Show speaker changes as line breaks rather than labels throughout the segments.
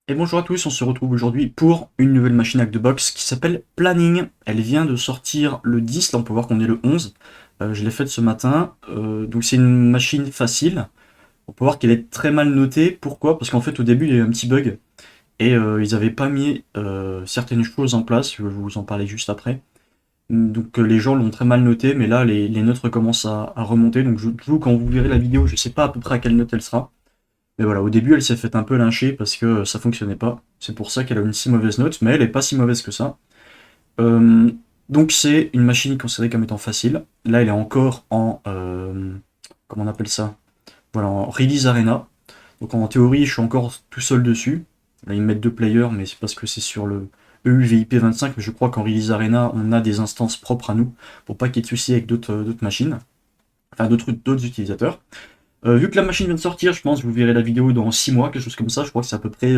Et bonjour à tous, on se retrouve aujourd'hui pour une nouvelle machine hack de box qui s'appelle Planning. Elle vient de sortir le 10, là on peut voir qu'on est le 11. Je l'ai faite ce matin, donc c'est une machine facile. On peut voir qu'elle est très mal notée. Pourquoi? Parce qu'en fait au début il y a eu un petit bug et ils n'avaient pas mis certaines choses en place, je vais vous en parler juste après. Donc les gens l'ont très mal notée, mais là les notes recommencent à remonter. Donc je vous, quand vous verrez la vidéo, je sais pas à peu près à quelle note elle sera. Mais voilà, au début, elle s'est fait un peu lyncher parce que ça fonctionnait pas. C'est pour ça qu'elle a une si mauvaise note, mais elle est pas si mauvaise que ça. Euh, donc c'est une machine considérée comme étant facile. Là, elle est encore en comment on appelle ça? Voilà, en release arena. Donc en théorie, je suis encore tout seul dessus. Là, ils mettent deux players, mais c'est parce que c'est sur le EUVIP 25. Mais je crois qu'en release arena, on a des instances propres à nous pour pas qu'il y ait de soucis avec d'autres machines, enfin d'autres utilisateurs. Vu que la machine vient de sortir, je pense que vous verrez la vidéo dans 6 mois, quelque chose comme ça. Je crois que c'est à peu près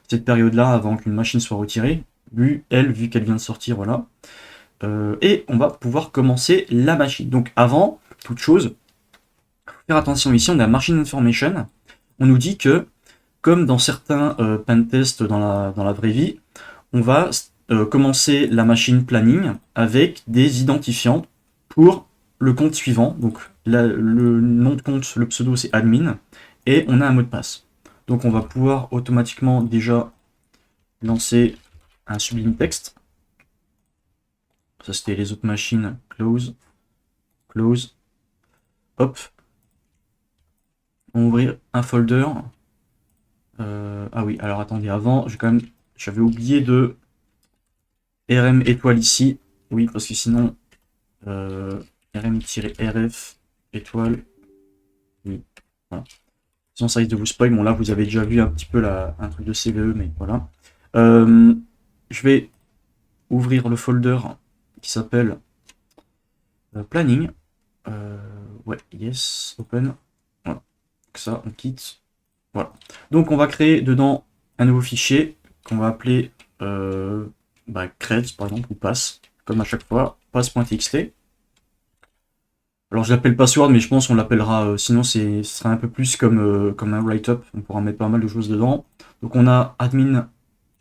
cette période-là avant qu'une machine soit retirée. Vu qu'elle vient de sortir, voilà. Et on va pouvoir commencer la machine. Donc avant toute chose, faire attention ici, on a Machine Information. On nous dit que, comme dans certains pentests dans la vraie vie, on va commencer la machine planning avec des identifiants pour le compte suivant. Donc le nom de compte, le pseudo c'est admin, et on a un mot de passe. Donc on va pouvoir automatiquement déjà lancer un sublime texte. Ça c'était les autres machines. Close, close. Hop. On va ouvrir un folder. Ah oui, alors attendez, avant, j'avais oublié de RM étoile ici. Oui, parce que sinon, RM-RF étoile. Oui, voilà. Sinon, ça risque de vous spoil. Bon, là, vous avez déjà vu un petit peu un truc de CVE, mais voilà. Euh, je vais ouvrir le folder qui s'appelle Planning. Ouais, yes, open. Voilà. Donc ça, on quitte. Voilà. Donc, on va créer dedans un nouveau fichier qu'on va appeler create, par exemple, ou pass, comme à chaque fois, pass.txt. Alors je l'appelle password, mais je pense qu'on l'appellera, sinon ce sera un peu plus comme un write-up, on pourra mettre pas mal de choses dedans. Donc on a admin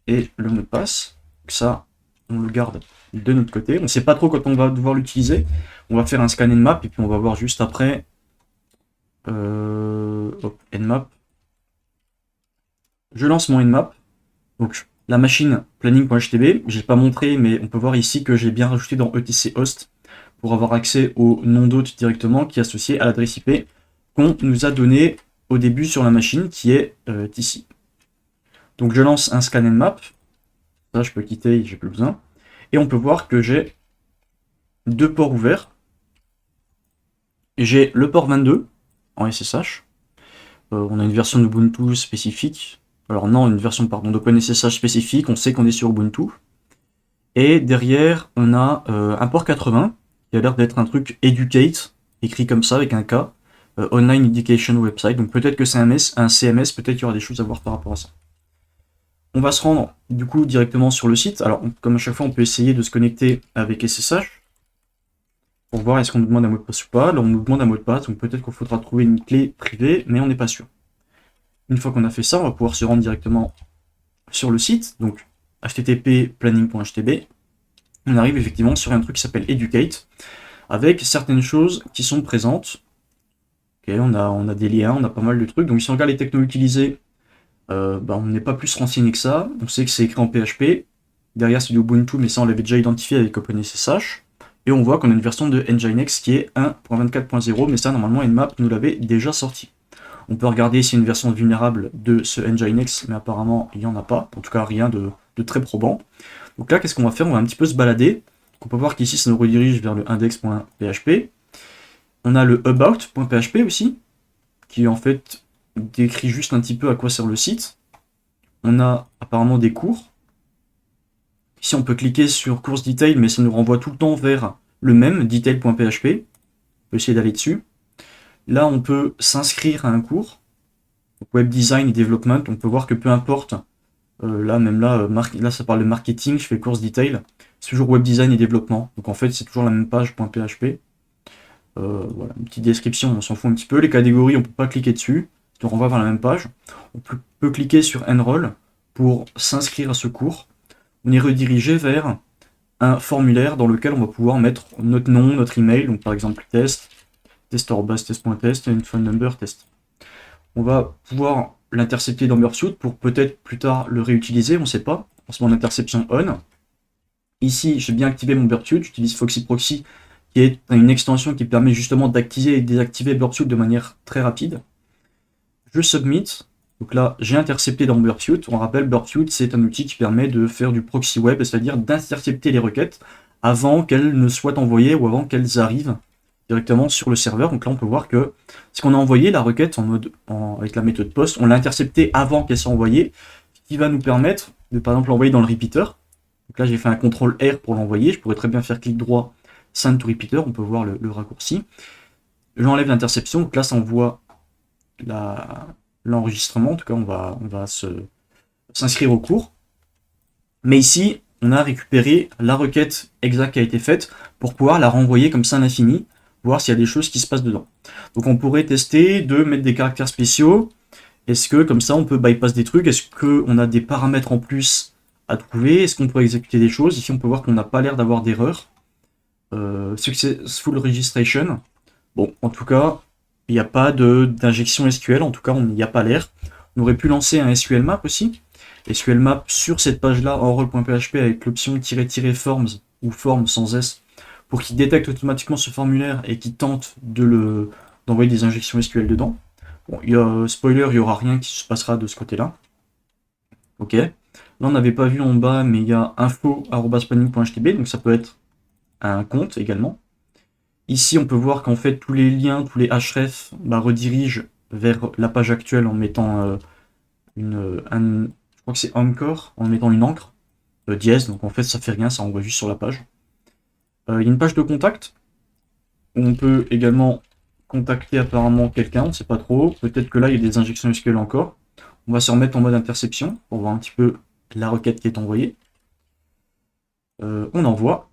et le mot de passe, donc ça on le garde de notre côté. On ne sait pas trop quand on va devoir l'utiliser, on va faire un scan nmap et puis on va voir juste après, nmap, je lance mon nmap, donc la machine planning.htb, j'ai pas montré mais on peut voir ici que j'ai bien rajouté dans etc host pour avoir accès au nom d'hôte directement qui est associé à l'adresse IP qu'on nous a donné au début sur la machine qui est ici. Donc je lance un scan nmap, ça je peux quitter, j'ai plus besoin, et on peut voir que j'ai deux ports ouverts. J'ai le port 22 en SSH, on a une version d'Ubuntu spécifique, alors non, une version pardon d'OpenSSH spécifique, on sait qu'on est sur Ubuntu, et derrière on a un port 80 qui a l'air d'être un truc educate, écrit comme ça avec un K, Online Education Website, donc peut-être que c'est un CMS, peut-être qu'il y aura des choses à voir par rapport à ça. On va se rendre du coup directement sur le site. Alors comme à chaque fois on peut essayer de se connecter avec SSH pour voir est-ce qu'on nous demande un mot de passe ou pas. Là on nous demande un mot de passe, donc peut-être qu'il faudra trouver une clé privée, mais on n'est pas sûr. Une fois qu'on a fait ça, on va pouvoir se rendre directement sur le site, donc http planning.htb. On arrive effectivement sur un truc qui s'appelle Educate, avec certaines choses qui sont présentes. Okay, on a des liens, on a pas mal de trucs. Donc si on regarde les technos utilisés, on n'est pas plus renseigné que ça. On sait que c'est écrit en PHP. Derrière c'est du Ubuntu, mais ça on l'avait déjà identifié avec OpenSSH. Et on voit qu'on a une version de Nginx qui est 1.24.0, mais ça normalement Nmap nous l'avait déjà sorti. On peut regarder s'il y a une version vulnérable de ce Nginx, mais apparemment il n'y en a pas. En tout cas rien de très probant. Donc là qu'est-ce qu'on va faire? On va un petit peu se balader. On peut voir qu'ici ça nous redirige vers le index.php. On a le about.php aussi, qui en fait décrit juste un petit peu à quoi sert le site. On a apparemment des cours. Ici on peut cliquer sur course detail, mais ça nous renvoie tout le temps vers le même, detail.php. On peut essayer d'aller dessus. Là on peut s'inscrire à un cours. Donc, web design et development, on peut voir que peu importe, là ça parle de marketing, je fais course detail, c'est toujours web design et développement. Donc en fait c'est toujours la même page .php. Voilà, une petite description, on s'en fout un petit peu. Les catégories, on peut pas cliquer dessus, ça nous renvoie vers la même page. On peut cliquer sur Enroll pour s'inscrire à ce cours, on est redirigé vers un formulaire dans lequel on va pouvoir mettre notre nom, notre email, donc par exemple test@test.test et une phone number test. On va pouvoir l'intercepter dans Burpsuite pour peut-être plus tard le réutiliser, on ne sait pas. On se met en interception on. Ici, j'ai bien activé mon Burpsuite, j'utilise Foxy Proxy, qui est une extension qui permet justement d'activer et désactiver Burpsuite de manière très rapide. Je submit. Donc là, j'ai intercepté dans Burpsuite. On rappelle, Burpsuite, c'est un outil qui permet de faire du proxy web, c'est-à-dire d'intercepter les requêtes avant qu'elles ne soient envoyées ou avant qu'elles arrivent directement sur le serveur. Donc là, on peut voir que ce qu'on a envoyé, la requête avec la méthode post, on l'a intercepté avant qu'elle soit envoyée, ce qui va nous permettre de, par exemple, l'envoyer dans le repeater. Donc là, j'ai fait un CTRL R pour l'envoyer. Je pourrais très bien faire clic droit, send to repeater. On peut voir le raccourci. J'enlève l'interception. Donc là, ça envoie l'enregistrement. En tout cas, on va s'inscrire au cours. Mais ici, on a récupéré la requête exacte qui a été faite pour pouvoir la renvoyer comme ça à l'infini, voir s'il y a des choses qui se passent dedans. Donc on pourrait tester de mettre des caractères spéciaux. Est-ce que comme ça on peut bypass des trucs? Est-ce qu'on a des paramètres en plus à trouver? Est-ce qu'on peut exécuter des choses? Ici on peut voir qu'on n'a pas l'air d'avoir d'erreur. Successful registration. Bon, en tout cas, il n'y a pas d'injection SQL, en tout cas on n'y a pas l'air. On aurait pu lancer un SQL map aussi. SQL map sur cette page-là en role.php avec l'option -forms ou form sans S pour qu'il détecte automatiquement ce formulaire et qu'il tente d'envoyer des injections SQL dedans. Bon, spoiler, il n'y aura rien qui se passera de ce côté-là. Ok. Là, on n'avait pas vu en bas, mais il y a info@planning.htb, donc ça peut être un compte également. Ici, on peut voir qu'en fait, tous les liens, tous les href redirigent vers la page actuelle en mettant je crois que c'est Anchor, en mettant une encre dièse, donc en fait, ça fait rien, ça envoie juste sur la page. Il y a une page de contact, où on peut également contacter apparemment quelqu'un, on ne sait pas trop. Peut-être que là, il y a des injections SQL encore. On va se remettre en mode interception pour voir un petit peu la requête qui est envoyée. On envoie.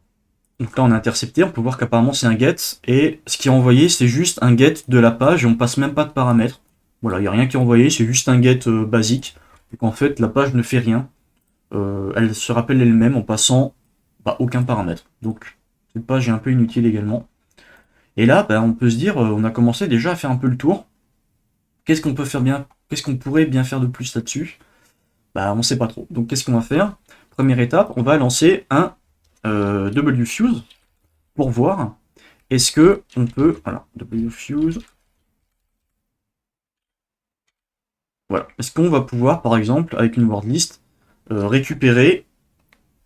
Donc là, on a intercepté. On peut voir qu'apparemment, c'est un get. Et ce qui est envoyé, c'est juste un get de la page et on passe même pas de paramètres. Voilà, il n'y a rien qui est envoyé, c'est juste un get basique. Donc en fait, la page ne fait rien. Elle se rappelle elle-même en passant aucun paramètre. Donc cette page est un peu inutile également. Et là, on peut se dire, on a commencé déjà à faire un peu le tour. Qu'est-ce qu'on peut faire bien? Qu'est-ce qu'on pourrait bien faire de plus là-dessus? On ne sait pas trop. Donc qu'est-ce qu'on va faire? Première étape, on va lancer un wfuse pour voir est-ce que on peut. Voilà, wfuse. Voilà. Est-ce qu'on va pouvoir, par exemple, avec une word list, récupérer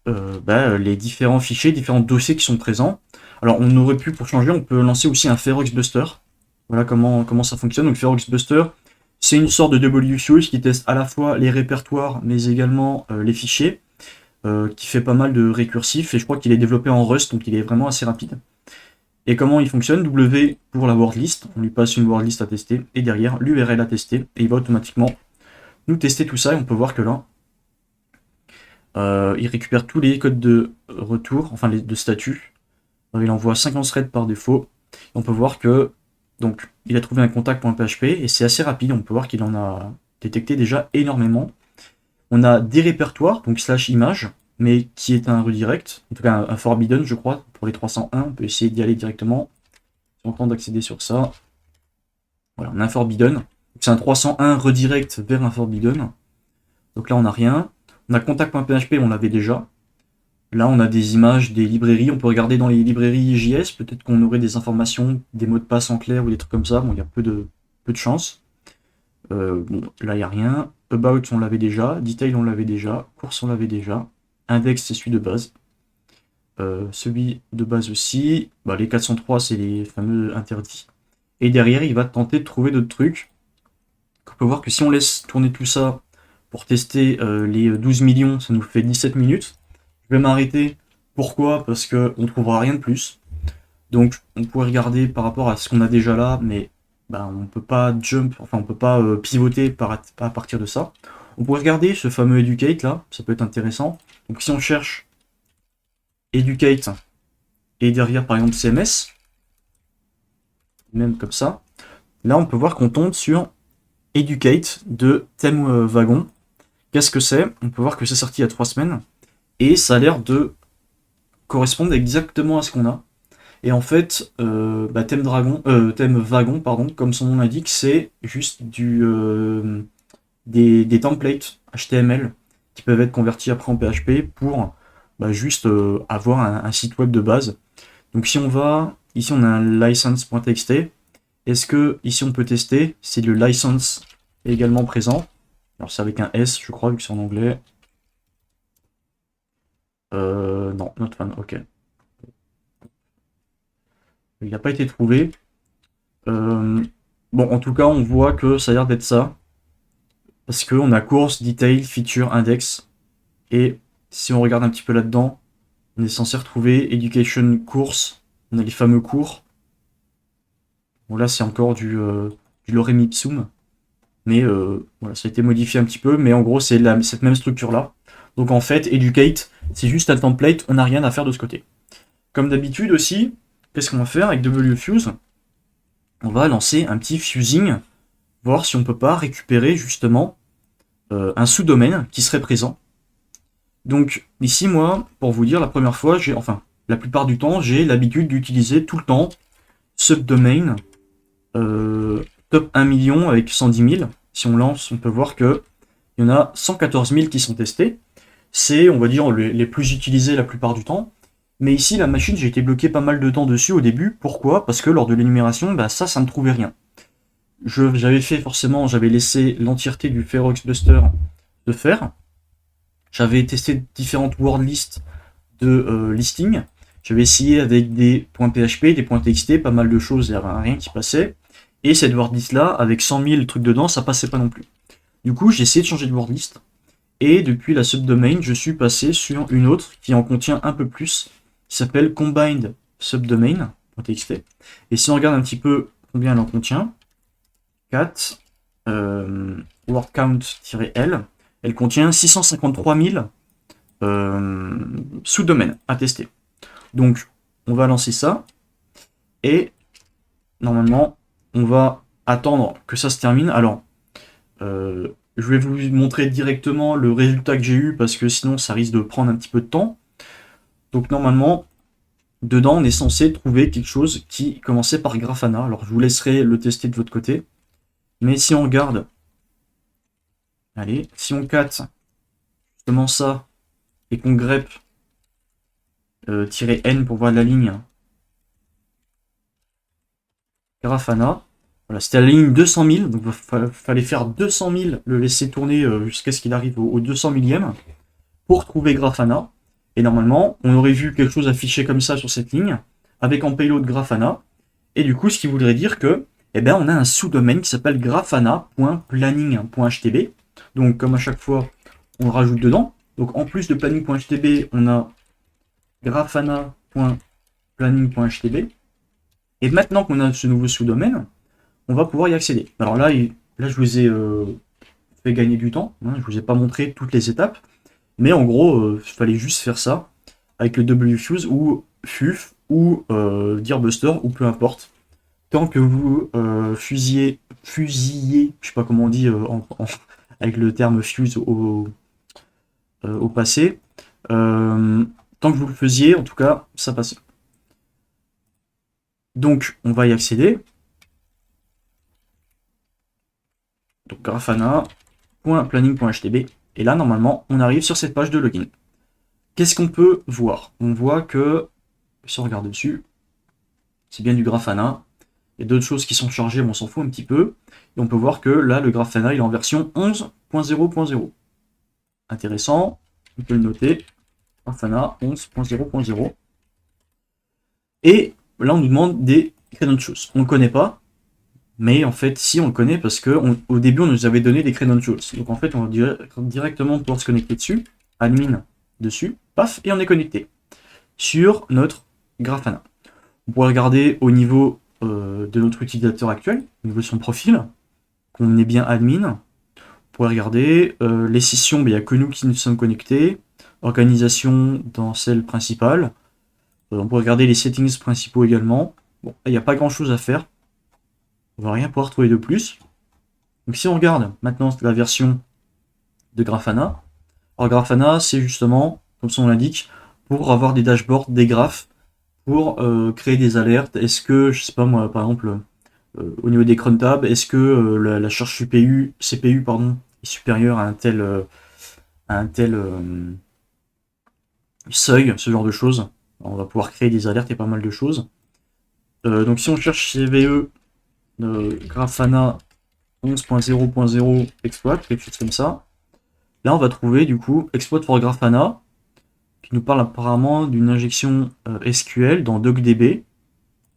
les différents fichiers, différents dossiers qui sont présents. Alors on aurait pu, pour changer, on peut lancer aussi un Ferox Buster. Voilà comment ça fonctionne. Donc Ferox Buster, c'est une sorte de wfuse qui teste à la fois les répertoires, mais également les fichiers, qui fait pas mal de récursifs, et je crois qu'il est développé en Rust, donc il est vraiment assez rapide. Et comment il fonctionne? W pour la word list, on lui passe une word list à tester, et derrière l'URL à tester, et il va automatiquement nous tester tout ça, et on peut voir que là, il récupère tous les codes de retour, enfin de statut. Il envoie 50 threads par défaut. Et on peut voir que donc il a trouvé un contact.php et c'est assez rapide. On peut voir qu'il en a détecté déjà énormément. On a des répertoires, donc /image, mais qui est un redirect, en tout cas un forbidden, je crois, pour les 301. On peut essayer d'y aller directement. On tente d'accéder sur ça. Voilà, on a un forbidden. C'est un 301 redirect vers un forbidden. Donc là, on n'a rien. On a contact.php, on l'avait déjà. Là, on a des images, des librairies. On peut regarder dans les librairies JS. Peut-être qu'on aurait des informations, des mots de passe en clair ou des trucs comme ça. Bon, il y a peu de chance. Bon, là, il n'y a rien. About, on l'avait déjà. Detail, on l'avait déjà. Course, on l'avait déjà. Index, c'est celui de base. Celui de base aussi. Les 403, c'est les fameux interdits. Et derrière, il va tenter de trouver d'autres trucs. On peut voir que si on laisse tourner tout ça pour tester les 12 millions, ça nous fait 17 minutes. Je vais m'arrêter. Pourquoi? Parce qu'on ne trouvera rien de plus. Donc on pourrait regarder par rapport à ce qu'on a déjà là, mais on peut pas jump, enfin on peut pas pivoter à partir de ça. On pourrait regarder ce fameux educate là, ça peut être intéressant. Donc si on cherche educate et derrière par exemple CMS, même comme ça, là on peut voir qu'on tombe sur educate de thème wagon, Qu'est-ce que c'est? On peut voir que c'est sorti il y a 3 semaines, et ça a l'air de correspondre exactement à ce qu'on a. Et en fait, thème wagon, pardon, comme son nom l'indique, c'est juste des templates HTML qui peuvent être convertis après en PHP pour juste avoir un site web de base. Donc si on va, ici on a un license.txt. Est-ce que ici on peut tester si le license est également présent? Alors c'est avec un S, je crois, vu que c'est en anglais. Non, not found, ok. Il n'a pas été trouvé. Euh, bon, en tout cas, on voit que ça a l'air d'être ça. Parce qu'on a course, detail, feature, index. Et si on regarde un petit peu là-dedans, on est censé retrouver education course. On a les fameux cours. Bon, là, c'est encore du lorem ipsum. Mais voilà, ça a été modifié un petit peu. Mais en gros, c'est cette même structure-là. Donc en fait, educate, c'est juste un template. On n'a rien à faire de ce côté. Comme d'habitude aussi, qu'est-ce qu'on va faire avec WFuse? On va lancer un petit fusing, voir si on peut pas récupérer justement un sous-domaine qui serait présent. Donc ici, moi, pour vous dire, la première fois, la plupart du temps, j'ai l'habitude d'utiliser tout le temps subdomain top 1 million avec 110 000. Si on lance, on peut voir que il y en a 114 000 qui sont testés. C'est, on va dire, les plus utilisés la plupart du temps. Mais ici, la machine, j'ai été bloqué pas mal de temps dessus au début. Pourquoi? Parce que lors de l'énumération, ça ne trouvait rien. J'avais laissé l'entièreté du Ferox Buster de faire. J'avais testé différentes word lists de listing. J'avais essayé avec des .php, des .txt, pas mal de choses, il n'y avait rien qui passait. Et cette word list là, avec 100 000 trucs dedans, ça passait pas non plus. Du coup, j'ai essayé de changer de word list. Et depuis la subdomain, je suis passé sur une autre qui en contient un peu plus, qui s'appelle combined subdomain.txt. Et si on regarde un petit peu combien elle en contient, 4 word count-l, elle contient 653 000 sous-domaines à tester. Donc, on va lancer ça. Et normalement, on va attendre que ça se termine. Alors, je vais vous montrer directement le résultat que j'ai eu parce que sinon, ça risque de prendre un petit peu de temps. Donc, normalement, dedans, on est censé trouver quelque chose qui commençait par Grafana. Alors, je vous laisserai le tester de votre côté. Mais si on regarde, allez, si on cat justement ça et qu'on grep -n pour voir la ligne Grafana, voilà, c'était la ligne 200 000, donc il fallait faire 200 000, le laisser tourner jusqu'à ce qu'il arrive au 200 millième pour trouver Grafana. Et normalement, on aurait vu quelque chose affiché comme ça sur cette ligne, avec en payload Grafana. Et du coup, ce qui voudrait dire que, on a un sous-domaine qui s'appelle grafana.planning.htb. Donc, comme à chaque fois, on le rajoute dedans. Donc, en plus de planning.htb, on a grafana.planning.htb. Et maintenant qu'on a ce nouveau sous-domaine, on va pouvoir y accéder. Alors là, je vous ai fait gagner du temps. Hein, je vous ai pas montré toutes les étapes. Mais en gros, il fallait juste faire ça avec le WFuse ou FUF ou Deerbuster ou peu importe. Tant que vous fusillez, je sais pas comment on dit avec le terme fuse au passé, tant que vous le faisiez, en tout cas, ça passait. Donc, on va y accéder. Donc, grafana.planning.htb. Et là, normalement, on arrive sur cette page de login. Qu'est-ce qu'on peut voir? On voit que, si on regarde dessus, c'est bien du Grafana. Il y a d'autres choses qui sont chargées, mais on s'en fout un petit peu. Et on peut voir que là, le Grafana, il est en version 11.0.0. Intéressant, on peut le noter. Grafana 11.0.0. Et là, on nous demande des credentials. On ne le connaît pas, mais en fait, si on le connaît, parce qu'au début, on nous avait donné des credentials. Donc en fait, on va directement pouvoir se connecter dessus. Admin dessus, paf, et on est connecté sur notre Grafana. On pourrait regarder au niveau de notre utilisateur actuel, au niveau de son profil, qu'on est bien admin. On pourrait regarder les sessions, il n'y a que nous qui nous sommes connectés. Organisation dans celle principale. On pourrait regarder les settings principaux également. Bon, il n'y a pas grand chose à faire. On va rien pouvoir trouver de plus. Donc si on regarde maintenant la version de Grafana. Alors Grafana, c'est justement, comme son nom l'indique, pour avoir des dashboards, des graphes, pour créer des alertes. Est-ce que, je sais pas moi, par exemple, au niveau des cron tabs, est-ce que la charge CPU pardon, est supérieure à un tel seuil, ce genre de choses. On va pouvoir créer des alertes et pas mal de choses. Donc si on cherche CVE Grafana 11.0.0 exploit, quelque chose comme ça, là on va trouver du coup exploit for Grafana, qui nous parle apparemment d'une injection SQL dans DocDB.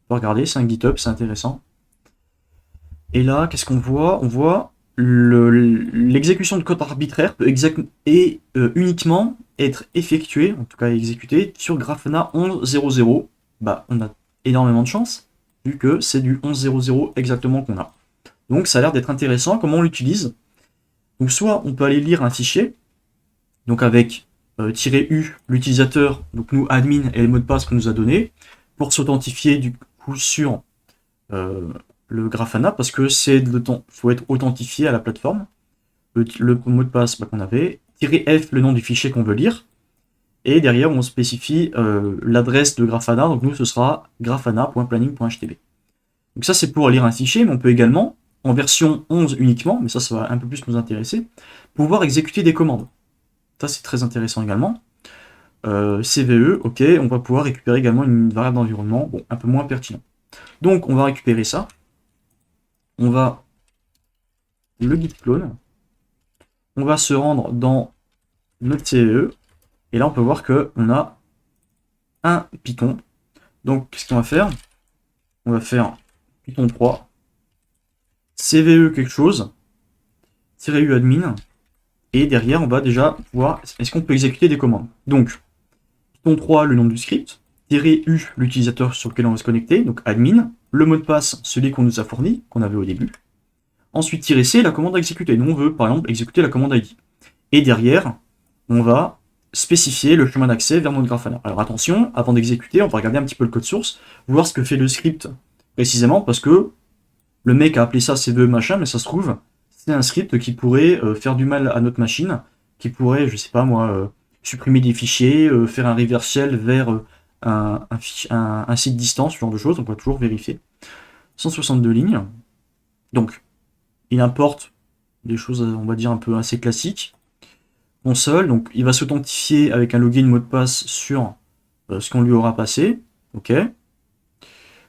On va regarder, c'est un GitHub, c'est intéressant. Et là, qu'est-ce qu'on voit? On voit l'exécution de code arbitraire peut uniquement être effectuée, en tout cas exécutée, sur Grafana 11.0.0. Bah, on a énormément de chance, vu que c'est du 11.0.0 exactement qu'on a. Donc ça a l'air d'être intéressant. Comment on l'utilise? Donc soit on peut aller lire un fichier, donc avec -u l'utilisateur, donc nous admin et les mots de passe qu'on nous a donné, pour s'authentifier du coup sur le Grafana, parce que faut être authentifié à la plateforme. Le mot de passe qu'on avait, -f le nom du fichier qu'on veut lire, et derrière on spécifie l'adresse de Grafana, donc nous ce sera grafana.planning.htb. Donc ça c'est pour lire un fichier, mais on peut également, en version 11 uniquement, mais ça va un peu plus nous intéresser, pouvoir exécuter des commandes. Ça c'est très intéressant également. CVE, ok, on va pouvoir récupérer également une variable d'environnement, bon, un peu moins pertinent. Donc on va récupérer ça, on va le git clone, on va se rendre dans notre CVE, et là on peut voir qu'on a un Python. Donc qu'est-ce qu'on va faire? On va faire Python 3, CVE quelque chose, -u admin, et derrière on va déjà voir est-ce qu'on peut exécuter des commandes. Donc Python 3, le nom du script, -u l'utilisateur sur lequel on va se connecter, donc admin, le mot de passe, celui qu'on nous a fourni, qu'on avait au début. Ensuite -c, la commande à exécuter. Nous on veut par exemple exécuter la commande ID. Et derrière, on va spécifier le chemin d'accès vers notre Grafana. Alors attention, avant d'exécuter, on va regarder un petit peu le code source, voir ce que fait le script précisément, parce que le mec a appelé ça CVE machin, mais ça se trouve, c'est un script qui pourrait faire du mal à notre machine, qui pourrait, je sais pas moi, supprimer des fichiers, faire un reverse shell vers un site distant, ce genre de choses, on peut toujours vérifier. 162 lignes. Donc, il importe des choses, on va dire, un peu assez classiques. Console, donc il va s'authentifier avec un login mot de passe sur ce qu'on lui aura passé. Ok.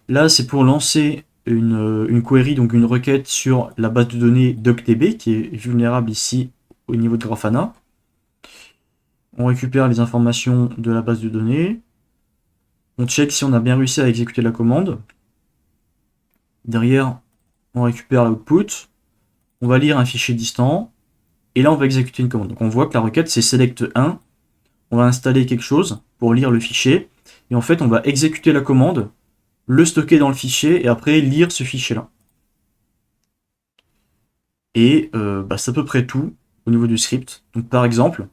Là, c'est pour lancer une query, donc une requête sur la base de données DocDB, qui est vulnérable ici au niveau de Grafana. On récupère les informations de la base de données. On check si on a bien réussi à exécuter la commande. Derrière, on récupère l'output. On va lire un fichier distant. Et là, on va exécuter une commande. Donc on voit que la requête, c'est select1. On va installer quelque chose pour lire le fichier. Et en fait, on va exécuter la commande, le stocker dans le fichier, et après lire ce fichier-là. Et c'est à peu près tout au niveau du script. Donc par exemple,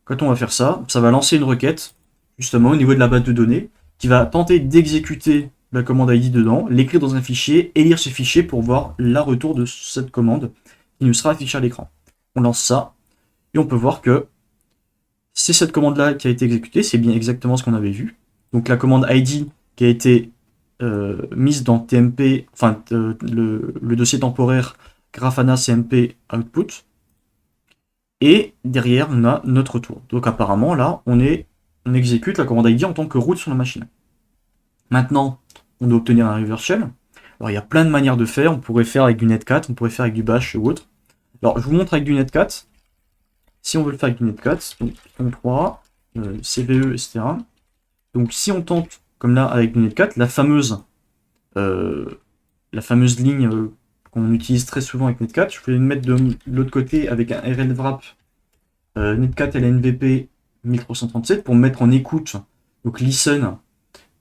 quand on va faire ça, ça va lancer une requête, justement au niveau de la base de données, qui va tenter d'exécuter la commande ID dedans, l'écrire dans un fichier, et lire ce fichier pour voir la retour de cette commande qui nous sera affichée à l'écran. On lance ça, et on peut voir que c'est cette commande-là qui a été exécutée, c'est bien exactement ce qu'on avait vu. Donc la commande ID qui a été mise dans TMP, enfin le dossier temporaire Grafana CMP output, et derrière on a notre retour. Donc apparemment là on exécute la commande ID en tant que root sur la machine. Maintenant on doit obtenir un reverse shell. Alors il y a plein de manières de faire, on pourrait faire avec du netcat, on pourrait faire avec du bash ou autre. Alors je vous montre avec du netcat. Si on veut le faire avec du netcat, donc Python 3, CVE, etc. Donc si on tente, comme là avec du netcat, la fameuse ligne qu'on utilise très souvent avec netcat, je vais le mettre de l'autre côté avec un rlwrap netcat lnvp 1337 pour me mettre en écoute. Donc listen,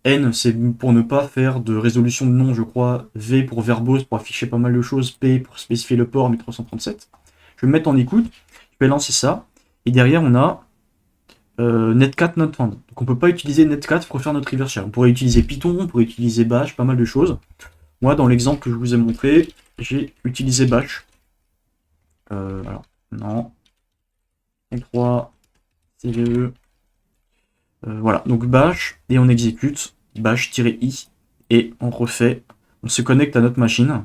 N c'est pour ne pas faire de résolution de nom, je crois, V pour verbose pour afficher pas mal de choses, P pour spécifier le port 1337. Je vais me mettre en écoute, je vais lancer ça, et derrière on a netcat not found. Donc on peut pas utiliser netcat pour faire notre reverse shell. On pourrait utiliser Python, on pourrait utiliser bash, pas mal de choses. Moi dans l'exemple que je vous ai montré, j'ai utilisé bash. Alors non. L3, CVE. Voilà, donc bash, et on exécute bash-i, et on refait, on se connecte à notre machine.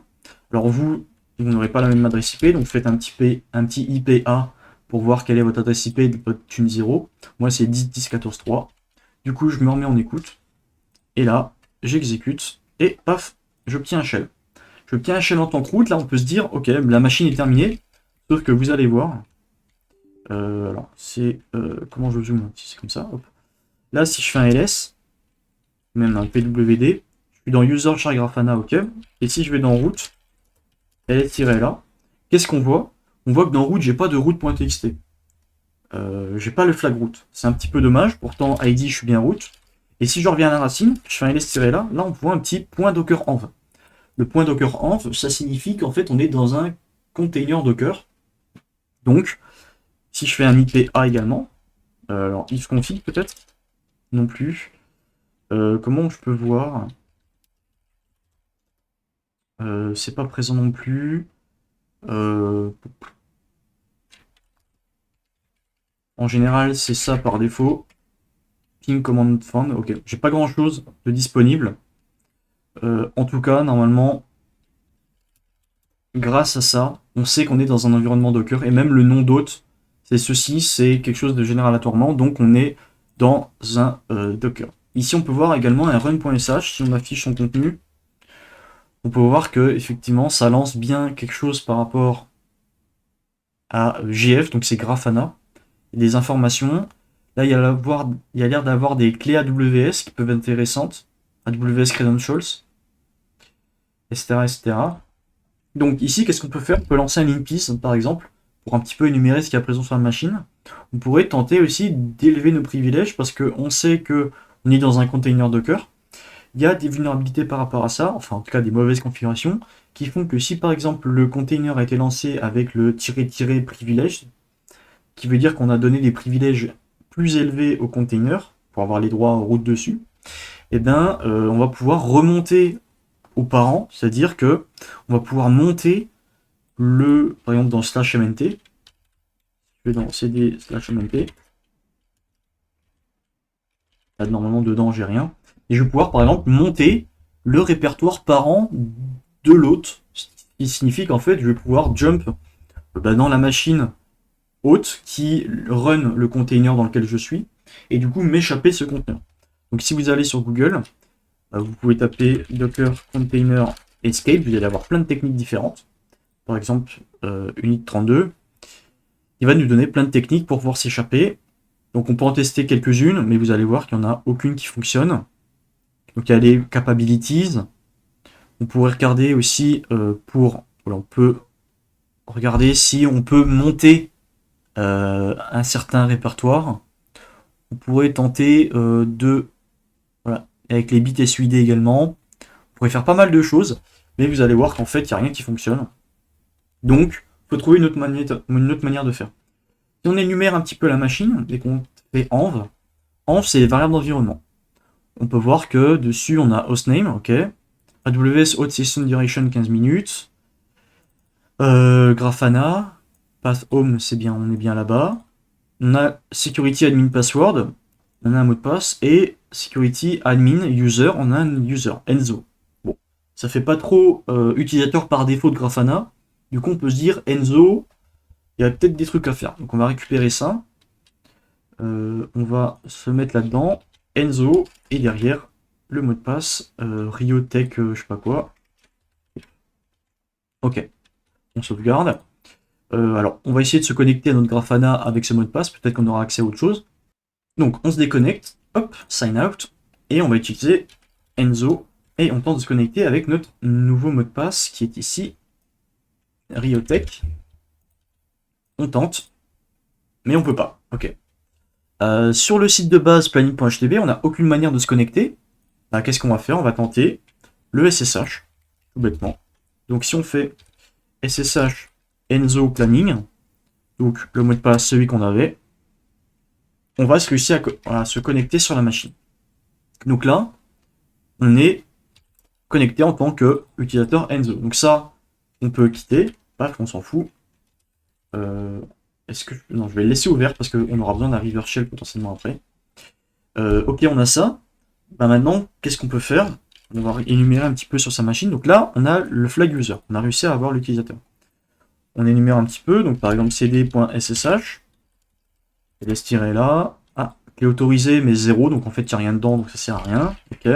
Alors vous n'aurez pas la même adresse IP, donc faites un petit IPA pour voir quelle est votre adresse IP de votre Thune 0. Moi c'est 10.10.14.3. Du coup je me remets en écoute, et là j'exécute, et paf, j'obtiens un shell. J'obtiens un shell en tant que route, là on peut se dire, ok, la machine est terminée, sauf que vous allez voir, alors c'est, comment je zoome, si c'est comme ça, hop. Là si je fais un ls, même un pwd, je suis dans user char grafana, ok, et si je vais dans route, ls-là, qu'est-ce qu'on voit? On voit que dans route, j'ai pas de route.txt. J'ai pas le flag route. C'est un petit peu dommage, pourtant ID je suis bien route. Et si je reviens à la racine, je fais un ls-là, là on voit un petit point docker env. Le point docker env, ça signifie qu'en fait on est dans un container docker. Donc, si je fais un IPA également, alors ifconfig peut-être, non plus. Comment je peux voir? C'est pas présent non plus. En général, c'est ça par défaut. Ping command found, ok. J'ai pas grand chose de disponible. En tout cas, normalement, grâce à ça, on sait qu'on est dans un environnement Docker, et même le nom d'hôte, c'est ceci, c'est quelque chose de généré aléatoirement, donc on est dans un Docker. Ici, on peut voir également un run.sh, si on affiche son contenu, on peut voir que effectivement, ça lance bien quelque chose par rapport à GF, donc c'est Grafana, des informations. Là, il y a l'air d'avoir des clés AWS qui peuvent être intéressantes, AWS Credentials, etc., etc. Donc ici, qu'est-ce qu'on peut faire? On peut lancer un linpiece, par exemple, pour un petit peu énumérer ce qui est présent sur la machine. On pourrait tenter aussi d'élever nos privilèges, parce qu'on sait qu'on est dans un container Docker. Il y a des vulnérabilités par rapport à ça, enfin en tout cas des mauvaises configurations, qui font que si par exemple le container a été lancé avec le -- privilège, qui veut dire qu'on a donné des privilèges plus élevés au container, pour avoir les droits en route dessus, et bien on va pouvoir remonter aux parents, c'est-à-dire que on va pouvoir monter par exemple dans /mnt, je vais dans cd/mnt, là normalement dedans j'ai rien, et je vais pouvoir par exemple monter le répertoire parent de l'hôte, ce qui signifie qu'en fait je vais pouvoir jump dans la machine hôte qui run le container dans lequel je suis, et du coup m'échapper de ce conteneur. Donc si vous allez sur Google, vous pouvez taper Docker Container Escape, vous allez avoir plein de techniques différentes. Par exemple, Unit 32, il va nous donner plein de techniques pour pouvoir s'échapper. Donc on peut en tester quelques-unes, mais vous allez voir qu'il n'y en a aucune qui fonctionne. Donc il y a les capabilities. On pourrait regarder aussi on peut regarder si on peut monter un certain répertoire. On pourrait tenter voilà, avec les bits SUID également. On pourrait faire pas mal de choses, mais vous allez voir qu'en fait, il n'y a rien qui fonctionne. Donc, il faut trouver une autre manière de faire. Si on énumère un petit peu la machine et qu'on fait env, c'est les variables d'environnement. On peut voir que dessus on a hostname, ok, AWS Hot Session Duration 15 minutes, Grafana, path home, c'est bien, on est bien là-bas. On a security admin password, on a un mot de passe, et security admin user, on a un user, Enzo. Bon, ça fait pas trop utilisateur par défaut de Grafana, du coup on peut se dire Enzo, il y a peut-être des trucs à faire. Donc on va récupérer ça. On va se mettre là-dedans. Enzo. Et derrière, le mot de passe. Riotech, je sais pas quoi. Ok. On sauvegarde. Alors, on va essayer de se connecter à notre Grafana avec ce mot de passe. Peut-être qu'on aura accès à autre chose. Donc, on se déconnecte. Hop, sign out. Et on va utiliser Enzo. Et on tente de se connecter avec notre nouveau mot de passe qui est ici. Riotech. On tente. Mais on peut pas. Ok. Sur le site de base planning.htb, on n'a aucune manière de se connecter. Bah, qu'est-ce qu'on va faire? On va tenter le SSH, tout bêtement. Donc si on fait SSH Enzo planning, donc le mot de passe celui qu'on avait, on va réussir à se connecter sur la machine. Donc là, on est connecté en tant qu'utilisateur Enzo. Donc ça, on peut quitter, paf, on s'en fout. est-ce que... Non, je vais le laisser ouvert parce qu'on aura besoin d'un River Shell potentiellement après. Ok, on a ça. Bah maintenant, qu'est-ce qu'on peut faire? On va énumérer un petit peu sur sa machine. Donc là, on a le flag user. On a réussi à avoir l'utilisateur. On énumère un petit peu. Donc par exemple, cd.ssh. Je laisse tirer là. Ah, clé autorisée, mais 0. Donc en fait, il n'y a rien dedans, donc ça sert à rien. Ok.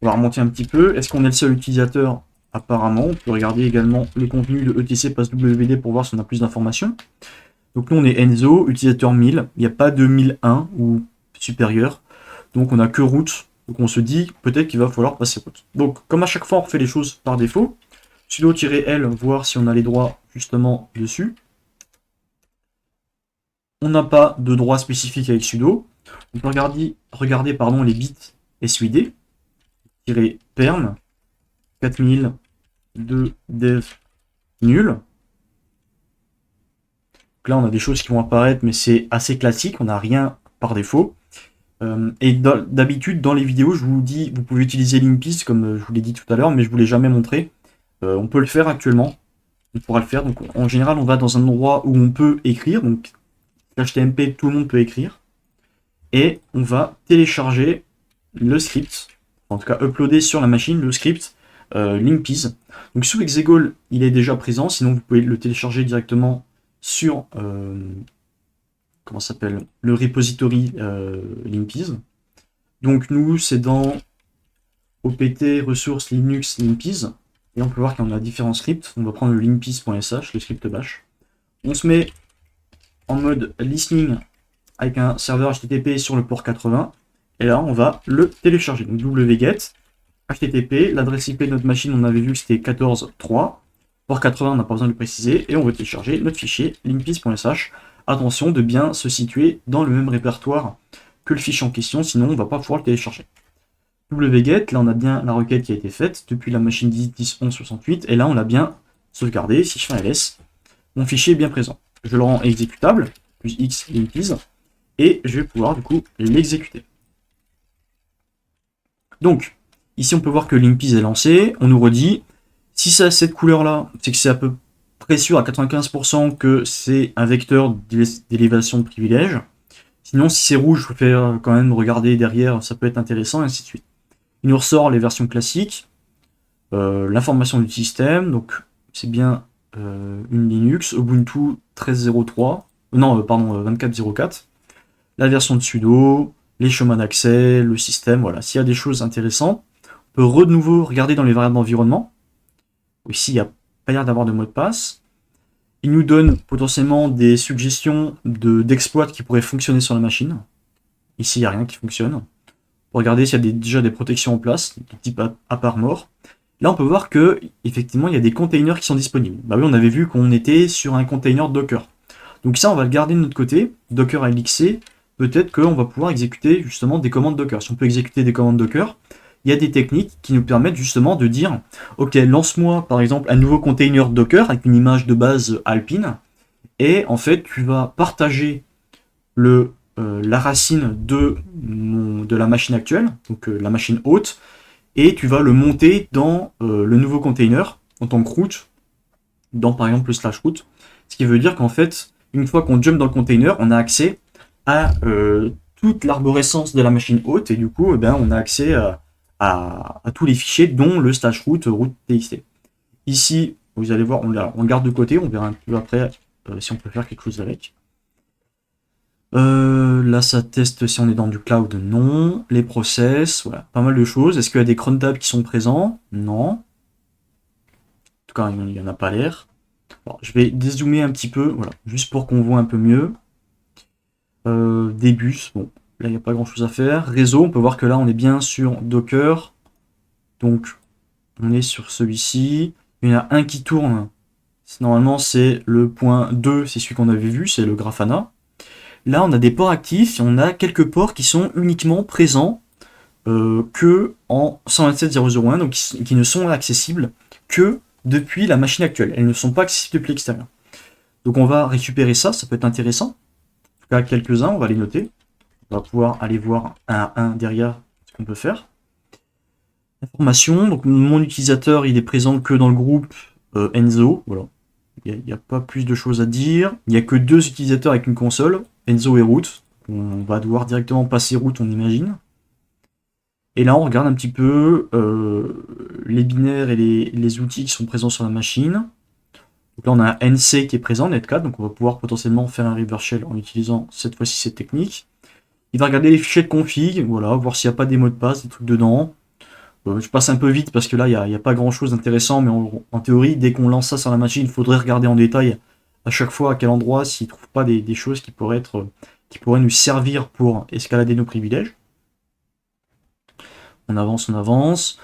On va remonter un petit peu. Est-ce qu'on est le seul utilisateur? Apparemment. On peut regarder également le contenu de etc passwd pour voir si on a plus d'informations. Donc nous, on est Enzo, utilisateur 1000. Il n'y a pas de 1001 ou supérieur. Donc on n'a que root. Donc on se dit peut-être qu'il va falloir passer root. Donc comme à chaque fois on refait les choses par défaut, sudo-l, voir si on a les droits justement dessus. On n'a pas de droit spécifique avec sudo. On peut regarder pardon, les bits SUID. -perm 4000 de dev nul. Donc là on a des choses qui vont apparaître mais c'est assez classique, on n'a rien par défaut. Et d'habitude, dans les vidéos, je vous dis, vous pouvez utiliser Limpis, comme je vous l'ai dit tout à l'heure, mais je ne vous l'ai jamais montré. On peut le faire actuellement. On pourra le faire. Donc, en général, on va dans un endroit où on peut écrire. Donc, HTMP, tout le monde peut écrire. Et on va télécharger le script. En tout cas, uploader sur la machine le script Limpis. Donc, sous Exegol, il est déjà présent. Sinon, vous pouvez le télécharger directement sur... comment s'appelle, le repository Limpis. Donc nous, c'est dans opt ressources Linux Limpis. Et on peut voir qu'on a différents scripts. On va prendre le limpis.sh, le script bash. On se met en mode listening avec un serveur HTTP sur le port 80. Et là, on va le télécharger. Donc wget, HTTP, l'adresse IP de notre machine, on avait vu que c'était 14.3. Port 80, on n'a pas besoin de le préciser. Et on va télécharger notre fichier limpis.sh. Attention de bien se situer dans le même répertoire que le fichier en question, sinon on ne va pas pouvoir le télécharger. wget, là on a bien la requête qui a été faite depuis la machine 10.11.68, et là on l'a bien sauvegardé. Si je fais un ls, mon fichier est bien présent. Je le rends exécutable, plus x limpis, et je vais pouvoir du coup l'exécuter. Donc, ici on peut voir que limpis est lancé, on nous redit, si ça a cette couleur là, c'est que c'est à peu près sûr à 95% que c'est un vecteur d'élévation de privilège. Sinon, si c'est rouge, il faut faire quand même regarder derrière, ça peut être intéressant, et ainsi de suite. Il nous ressort les versions classiques, l'information du système, donc c'est bien une Linux, Ubuntu 13.03, non, pardon, 24.04, la version de sudo, les chemins d'accès, le système, voilà. S'il y a des choses intéressantes, on peut de nouveau regarder dans les variables d'environnement. Ici, il n'y a pas l'air d'avoir de mot de passe. Il nous donne potentiellement des suggestions d'exploits qui pourraient fonctionner sur la machine. Ici, il n'y a rien qui fonctionne. Pour regarder s'il y a déjà des protections en place, de type à part mort. Là, on peut voir que effectivement, il y a des containers qui sont disponibles. Bah oui, on avait vu qu'on était sur un container Docker. Donc ça, on va le garder de notre côté. Docker LXC, peut-être qu'on va pouvoir exécuter justement des commandes Docker. Si on peut exécuter des commandes Docker, il y a des techniques qui nous permettent justement de dire ok, lance-moi par exemple un nouveau container Docker avec une image de base Alpine, et en fait tu vas partager la racine de la machine actuelle, donc la machine hôte, et tu vas le monter dans le nouveau container en tant que root, dans par exemple le slash root, ce qui veut dire qu'en fait une fois qu'on jump dans le container, on a accès à toute l'arborescence de la machine hôte, et du coup on a accès à tous les fichiers, dont le slash root root.txt. Ici, vous allez voir, on le garde de côté, on verra un peu après si on peut faire quelque chose avec. Là, ça teste si on est dans du cloud, non. Les process, voilà, pas mal de choses. Est-ce qu'il y a des crontabs qui sont présents? Non. En tout cas, il n'y en a pas l'air. Bon, je vais dézoomer un petit peu, voilà, juste pour qu'on voit un peu mieux. Des bus, bon, là, il n'y a pas grand-chose à faire. Réseau, on peut voir que là, on est bien sur Docker. Donc, on est sur celui-ci. Il y en a un qui tourne. Normalement, c'est le point 2, c'est celui qu'on avait vu, c'est le Grafana. Là, on a des ports actifs et on a quelques ports qui sont uniquement présents que en 127.0.0.1, donc qui ne sont accessibles que depuis la machine actuelle. Elles ne sont pas accessibles depuis l'extérieur. Donc on va récupérer ça, ça peut être intéressant. En tout cas, quelques-uns, on va les noter. On va pouvoir aller voir un à un derrière ce qu'on peut faire. Information, donc mon utilisateur, il est présent que dans le groupe Enzo, voilà. Il n'y a pas plus de choses à dire. Il n'y a que 2 utilisateurs avec une console, Enzo et Root. On va devoir directement passer Root, on imagine. Et là, on regarde un petit peu les binaires et les outils qui sont présents sur la machine. Donc là, on a un NC qui est présent, Netcat, donc on va pouvoir potentiellement faire un reverse shell en utilisant cette fois-ci cette technique. Il va regarder les fichiers de config, voilà, voir s'il n'y a pas des mots de passe, des trucs dedans. Je passe un peu vite parce que là, il n'y a pas grand-chose d'intéressant, mais en théorie, dès qu'on lance ça sur la machine, il faudrait regarder en détail à chaque fois à quel endroit s'il ne trouve pas des choses qui pourraient nous servir pour escalader nos privilèges. On avance, on avance.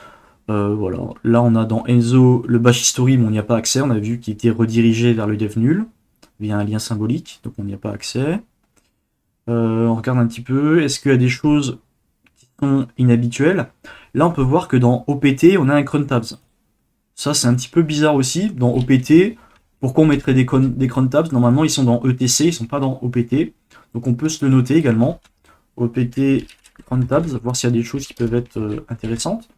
Voilà. Là, on a dans Enzo le bash history, mais on n'y a pas accès. On a vu qu'il était redirigé vers le dev nul via un lien symbolique, donc on n'y a pas accès. On regarde un petit peu. Est-ce qu'il y a des choses qui sont inhabituelles? Là, on peut voir que dans OPT, on a un cron tabs. Ça, c'est un petit peu bizarre aussi. Dans OPT, pourquoi on mettrait des cron tabs? Normalement, ils sont dans ETC, ils sont pas dans OPT. Donc on peut se le noter également. OPT cron tabs, voir s'il y a des choses qui peuvent être intéressantes.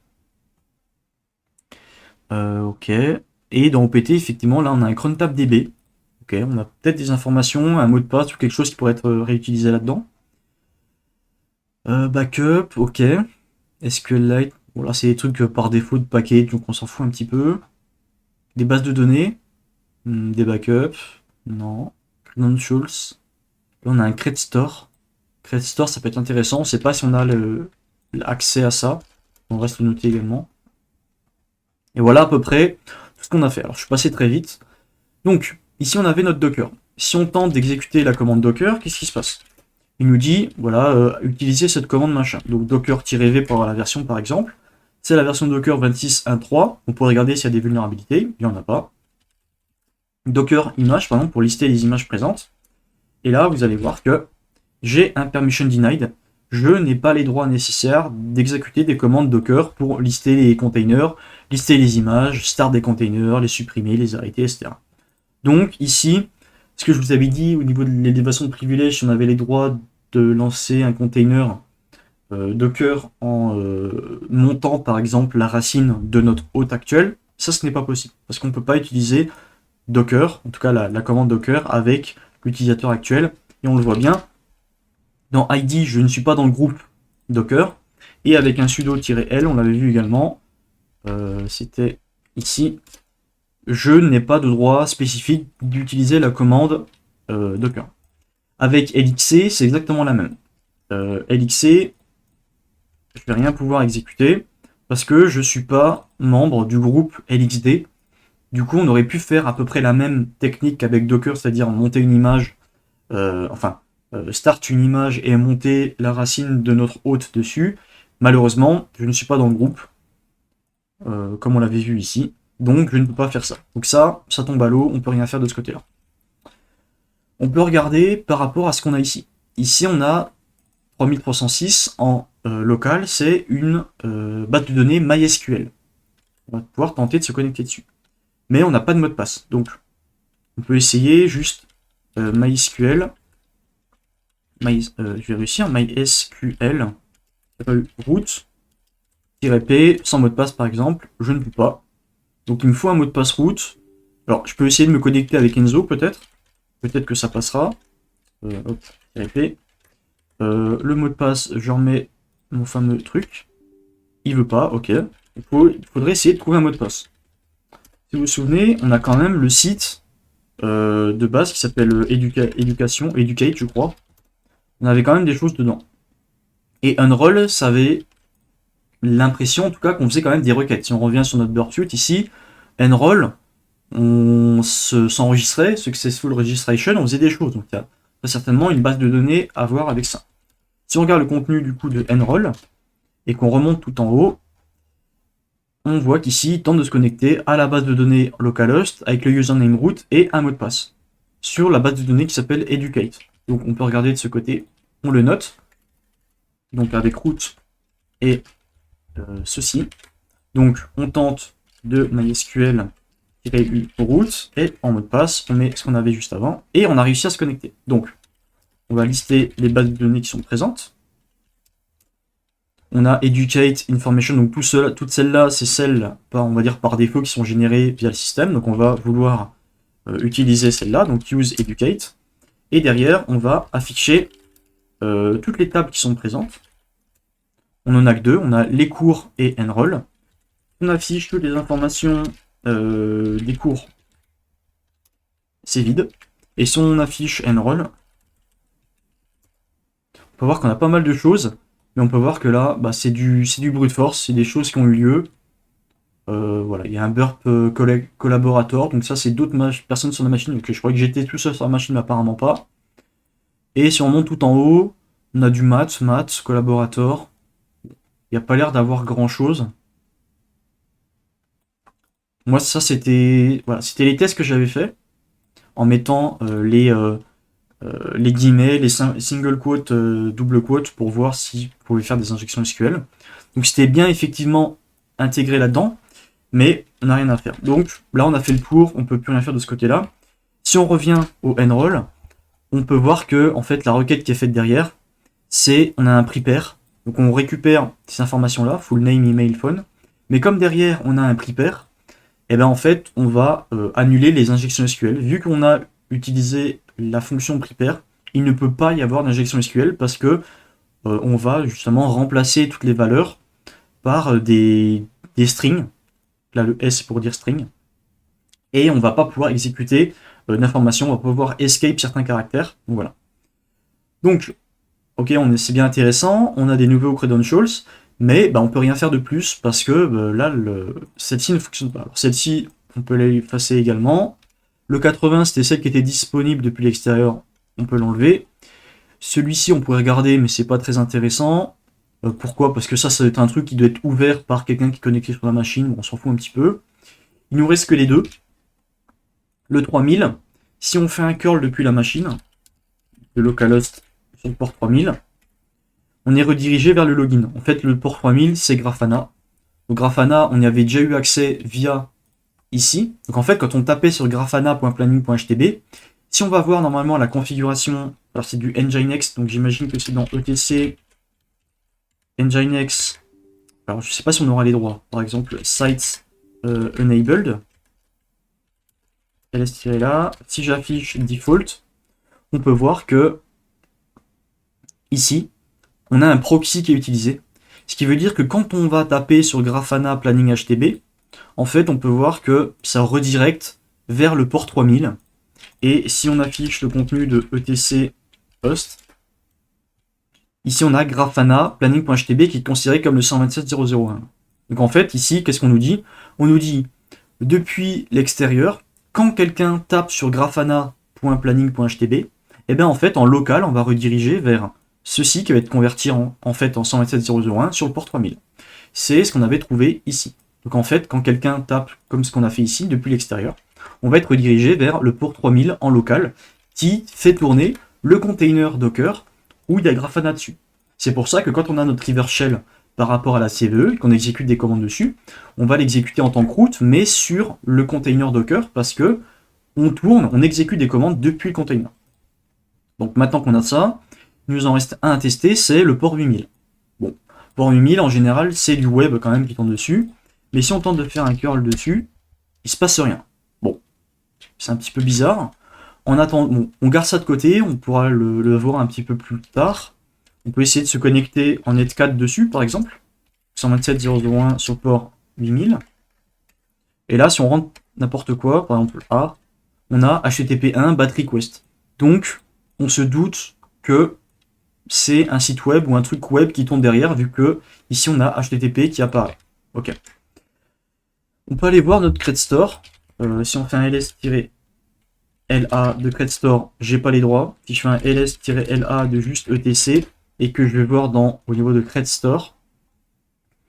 Ok. Et dans OPT, effectivement, là, on a un cron tab DB. Ok, on a peut-être des informations, un mot de passe ou quelque chose qui pourrait être réutilisé là-dedans. Backup, ok. SQLite, bon là c'est des trucs par défaut de package, donc on s'en fout un petit peu. Des bases de données, des backups, non. Credentials, là on a un Cred Store. Cred Store ça peut être intéressant, on ne sait pas si on a l'accès à ça. On va se le noter également. Et voilà à peu près tout ce qu'on a fait. Alors je suis passé très vite. Donc ici on avait notre Docker. Si on tente d'exécuter la commande Docker, qu'est-ce qui se passe? Il nous dit, voilà, utilisez cette commande machin. Donc docker-v pour avoir la version par exemple. C'est la version Docker 26.1.3. On pourrait regarder s'il y a des vulnérabilités. Il n'y en a pas. Docker image, par exemple, pour lister les images présentes. Et là, vous allez voir que j'ai un permission denied. Je n'ai pas les droits nécessaires d'exécuter des commandes Docker pour lister les containers, lister les images, start des containers, les supprimer, les arrêter, etc. Donc ici, ce que je vous avais dit au niveau de l'élévation de privilèges, si on avait les droits de lancer un container Docker en montant par exemple la racine de notre hôte actuel, ça ce n'est pas possible parce qu'on ne peut pas utiliser Docker, en tout cas la commande Docker avec l'utilisateur actuel, et on le voit bien. Dans ID, je ne suis pas dans le groupe Docker, et avec un sudo-l, on l'avait vu également, c'était ici, je n'ai pas de droit spécifique d'utiliser la commande Docker. Avec LXC, c'est exactement la même. LXC, je vais rien pouvoir exécuter parce que je ne suis pas membre du groupe LXD. Du coup, on aurait pu faire à peu près la même technique qu'avec Docker, c'est-à-dire monter une image, start une image et monter la racine de notre hôte dessus. Malheureusement, je ne suis pas dans le groupe, comme on l'avait vu ici. Donc je ne peux pas faire ça. Donc ça tombe à l'eau, on ne peut rien faire de ce côté-là. On peut regarder par rapport à ce qu'on a ici. Ici on a 3306 en local, c'est une base de données MySQL. On va pouvoir tenter de se connecter dessus. Mais on n'a pas de mot de passe. Donc on peut essayer juste MySQL. Je vais réussir, MySQL root-p sans mot de passe par exemple, je ne peux pas. Donc il me faut un mot de passe root. Alors je peux essayer de me connecter avec Enzo peut-être. Peut-être que ça passera. Hop, p. Le mot de passe, je remets mon fameux truc. Il veut pas, ok. Il faudrait essayer de trouver un mot de passe. Si vous vous souvenez, on a quand même le site de base qui s'appelle Educate, je crois. On avait quand même des choses dedans. Et Unroll, ça avait l'impression, en tout cas, qu'on faisait quand même des requêtes. Si on revient sur notre Burp Suite ici, Enroll, on s'enregistrait, Successful Registration, on faisait des choses. Donc il y a certainement une base de données à voir avec ça. Si on regarde le contenu du coup de Enroll et qu'on remonte tout en haut, on voit qu'ici, il tente de se connecter à la base de données localhost avec le username root et un mot de passe sur la base de données qui s'appelle Educate. Donc on peut regarder de ce côté, on le note. Donc avec root et ceci. Donc on tente de MySQL root et en mot de passe, on met ce qu'on avait juste avant et on a réussi à se connecter. Donc on va lister les bases de données qui sont présentes. On a Educate Information, donc toutes celles-là, c'est celles, on va dire par défaut, qui sont générées via le système. Donc on va vouloir utiliser celle-là, donc use educate. Et derrière, on va afficher toutes les tables qui sont présentes. On en a que deux, on a les cours et enroll. On affiche toutes les informations des cours, c'est vide. Et si on affiche enroll, on peut voir qu'on a pas mal de choses, mais on peut voir que là, bah, c'est du brute force, c'est des choses qui ont eu lieu. Voilà, il y a un burp collaborator, donc ça c'est d'autres personnes sur la machine, donc je crois que j'étais tout seul sur la machine, mais apparemment pas. Et si on monte tout en haut, on a du math, collaborator. Il n'y a pas l'air d'avoir grand chose. Moi, ça c'était voilà, c'était les tests que j'avais fait en mettant les guillemets, les single quotes, double quotes pour voir si vous pouvez faire des injections SQL. Donc c'était bien effectivement intégré là-dedans, mais on n'a rien à faire. Donc là, on a fait le tour, on peut plus rien faire de ce côté-là. Si on revient au enroll, on peut voir que en fait la requête qui est faite derrière, c'est on a un prepare. Donc on récupère ces informations-là, full name, email, phone. Mais comme derrière on a un prepare, et ben en fait on va annuler les injections SQL. Vu qu'on a utilisé la fonction prepare, il ne peut pas y avoir d'injection SQL parce que on va justement remplacer toutes les valeurs par des strings. Là le S pour dire string. Et on va pas pouvoir exécuter d'informations, on va pouvoir escape certains caractères. Donc voilà. Donc, ok, c'est bien intéressant, on a des nouveaux credentials, mais bah, on peut rien faire de plus parce que là, celle-ci ne fonctionne pas. Celle-ci, on peut l'effacer également. Le 80, c'était celle qui était disponible depuis l'extérieur, on peut l'enlever. Celui-ci, on pourrait regarder, mais c'est pas très intéressant. Pourquoi? Parce que ça doit être un truc qui doit être ouvert par quelqu'un qui est connecté sur la machine, bon, on s'en fout un petit peu. Il nous reste que les deux. Le 3000, si on fait un curl depuis la machine, le localhost sur le port 3000, on est redirigé vers le login. En fait, le port 3000, c'est Grafana. Au Grafana, on y avait déjà eu accès via ici. Donc en fait, quand on tapait sur grafana.planning.htb, si on va voir normalement la configuration, alors c'est du Nginx, donc j'imagine que c'est dans etc Nginx. Alors je sais pas si on aura les droits. Par exemple, sites enabled. ls-là. Si j'affiche default, on peut voir que ici, on a un proxy qui est utilisé. Ce qui veut dire que quand on va taper sur Grafana Planning HTB, en fait, on peut voir que ça redirecte vers le port 3000. Et si on affiche le contenu de etc host, ici on a Grafana Planning.htb qui est considéré comme le 127.0.0.1. Donc en fait, ici, qu'est-ce qu'on nous dit? On nous dit, depuis l'extérieur, quand quelqu'un tape sur grafana.planning.htb, et bien en fait, en local, on va rediriger vers ceci qui va être converti en fait en 127.0.0.1 sur le port 3000. C'est ce qu'on avait trouvé ici. Donc en fait, quand quelqu'un tape comme ce qu'on a fait ici, depuis l'extérieur, on va être redirigé vers le port 3000 en local qui fait tourner le container Docker où il y a Grafana dessus. C'est pour ça que quand on a notre reverse shell par rapport à la CVE, qu'on exécute des commandes dessus, on va l'exécuter en tant que route, mais sur le container Docker parce que on exécute des commandes depuis le container. Donc maintenant qu'on a ça, il nous en reste un à tester, c'est le port 8000. Bon, port 8000 en général, c'est du web quand même qui tombe dessus, mais si on tente de faire un curl dessus, il se passe rien. Bon, c'est un petit peu bizarre. En attendant, bon, on garde ça de côté, on pourra le voir un petit peu plus tard. On peut essayer de se connecter en net4 dessus, par exemple. 127.0.0.1 sur le port 8000. Et là, si on rentre n'importe quoi, par exemple A, on a HTTP1 BAT request. Donc, on se doute que c'est un site web ou un truc web qui tombe derrière, vu que ici on a HTTP qui apparaît. Ok. On peut aller voir notre Cred Store. Si on fait un ls-la de Cred Store, j'ai pas les droits. Si je fais un ls-la de juste etc et que je vais voir au niveau de Cred Store,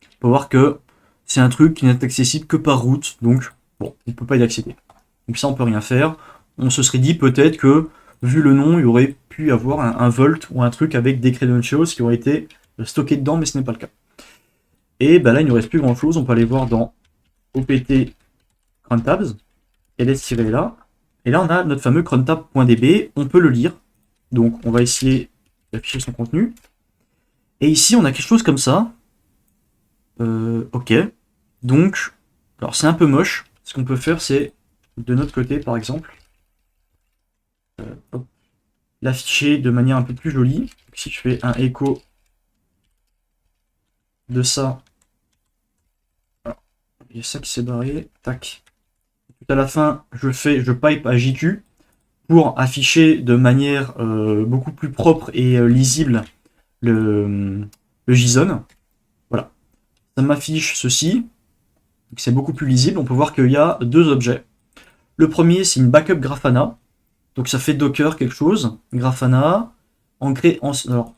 on peut voir que c'est un truc qui n'est accessible que par route, donc bon, on peut pas y accéder. Donc ça, on peut rien faire. On se serait dit peut-être que, vu le nom, il y aurait pu avoir un Vault ou un truc avec des credentials qui auraient été stockés dedans, mais ce n'est pas le cas. Et ben là, il ne nous reste plus grand chose. On peut aller voir dans opt crontabs, ls-là, et là on a notre fameux crontab.db, on peut le lire, donc on va essayer d'afficher son contenu, et ici on a quelque chose comme ça, ok, donc, alors c'est un peu moche, ce qu'on peut faire c'est, de notre côté par exemple, l'afficher de manière un peu plus jolie. Donc, si je fais un écho de ça, alors, il y a ça qui s'est barré, tac. Tout à la fin, je pipe à JQ pour afficher de manière beaucoup plus propre et lisible le JSON. Voilà, ça m'affiche ceci, c'est beaucoup plus lisible. On peut voir qu'il y a deux objets. Le premier, c'est une backup Grafana, donc ça fait Docker quelque chose, Grafana, alors,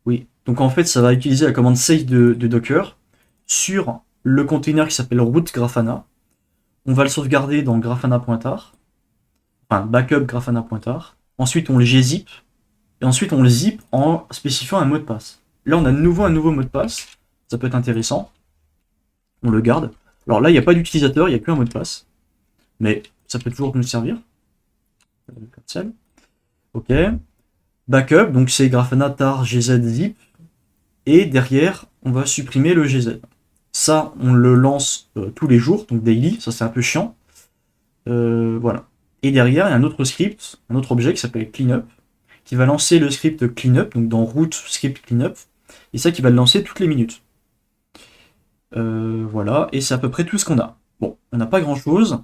oui, donc en fait, ça va utiliser la commande save de Docker sur le container qui s'appelle root Grafana. On va le sauvegarder dans grafana.tar, enfin backup grafana.tar. Ensuite, on le gzip, et ensuite on le zip en spécifiant un mot de passe. Là, on a de nouveau un nouveau mot de passe, ça peut être intéressant. On le garde. Alors là, il n'y a pas d'utilisateur, il n'y a qu'un mot de passe, mais ça peut toujours nous servir. Comme ça. Ok. Backup, donc c'est grafana tar gz zip, et derrière, on va supprimer le gz. Ça, on le lance tous les jours, donc daily, ça c'est un peu chiant. Voilà. Et derrière, il y a un autre script, un autre objet qui s'appelle cleanup, qui va lancer le script cleanup, donc dans root script cleanup, et ça qui va le lancer toutes les minutes. Voilà, et c'est à peu près tout ce qu'on a. Bon, on n'a pas grand chose.